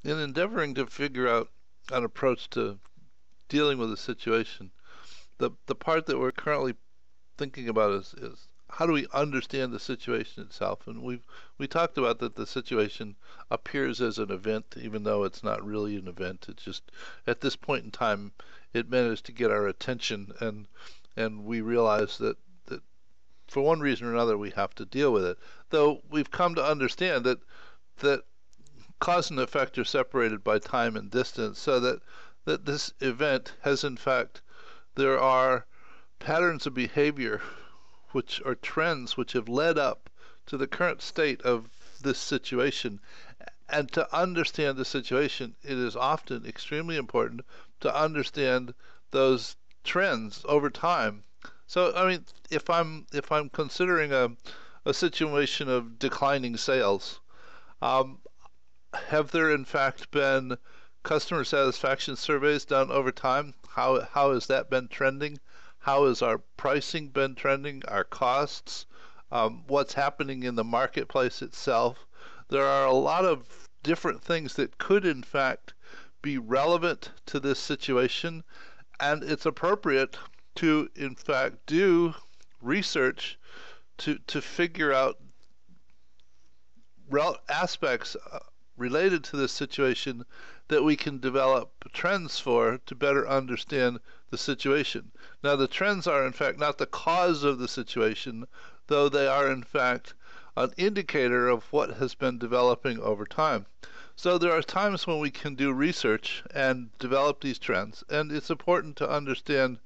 In endeavoring to figure out an approach to dealing with a situation, the part that we're currently thinking about is how do we understand the situation itself? And we talked about that the situation appears as an event, even though it's not really an event. It's just at this point in time, it managed to get our attention, and we realize that for one reason or another we have to deal with it. Though we've come to understand that cause and effect are separated by time and distance, so that this event has in fact there are patterns of behavior which are trends which have led up to the current state of this situation. And to understand the situation, it is often extremely important to understand those trends over time. So, I mean, if I'm considering a situation of declining sales, um, have there in fact been customer satisfaction surveys done over time? How has that been trending? How has our pricing been trending? Our costs? What's happening in the marketplace itself? There are a lot of different things that could in fact be relevant to this situation, and it's appropriate to in fact do research to figure out aspects related to this situation that we can develop trends for to better understand the situation. Now, the trends are in fact not the cause of the situation, though they are in fact an indicator of what has been developing over time. So there are times when we can do research and develop these trends, and it's important to understand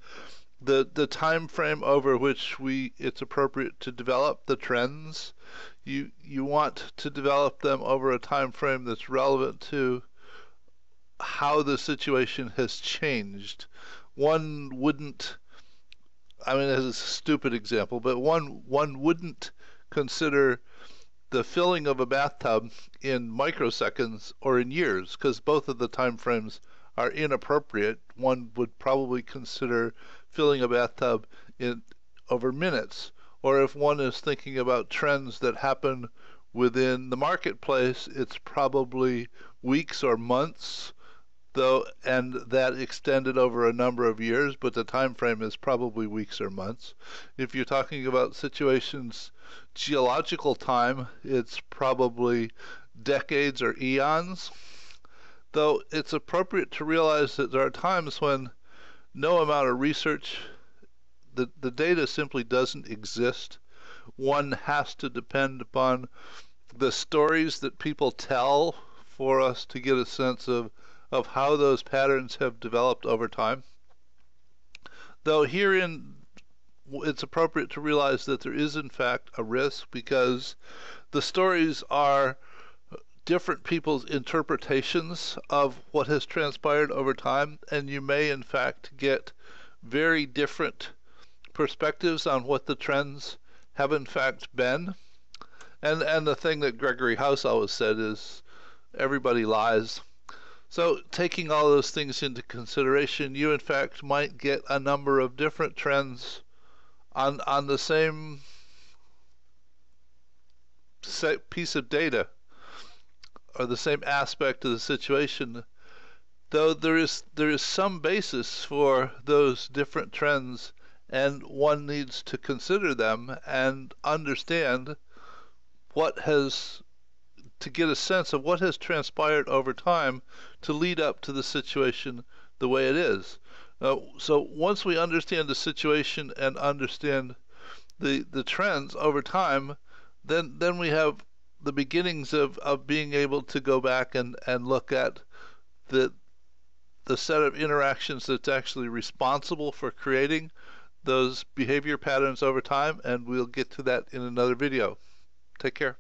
the time frame over which it's appropriate to develop the trends. You want to develop them over a time frame that's relevant to how the situation has changed. One wouldn't, I mean, as a stupid example, but one wouldn't consider the filling of a bathtub in microseconds or in years, because both of the time frames are inappropriate. One would probably consider filling a bathtub in over minutes. Or if one is thinking about trends that happen within the marketplace, it's probably weeks or months, though, and that extended over a number of years, but the time frame is probably weeks or months. If you're talking about situations, geological time, it's probably decades or eons, though it's appropriate to realize that there are times when no amount of research, the data simply doesn't exist. One has to depend upon the stories that people tell for us to get a sense of how those patterns have developed over time. Though herein it's appropriate to realize that there is in fact a risk, because the stories are different people's interpretations of what has transpired over time, and you may in fact get very different perspectives on what the trends have in fact been. And the thing that Gregory House always said is everybody lies. So taking all those things into consideration, you in fact might get a number of different trends on the same piece of data or the same aspect of the situation, though there is some basis for those different trends, and one needs to consider them and understand what has, to get a sense of what has transpired over time to lead up to the situation the way it is. So once we understand the situation and understand the trends over time, then we have the beginnings of being able to go back and look at the set of interactions that's actually responsible for creating those behavior patterns over time, and we'll get to that in another video. Take care.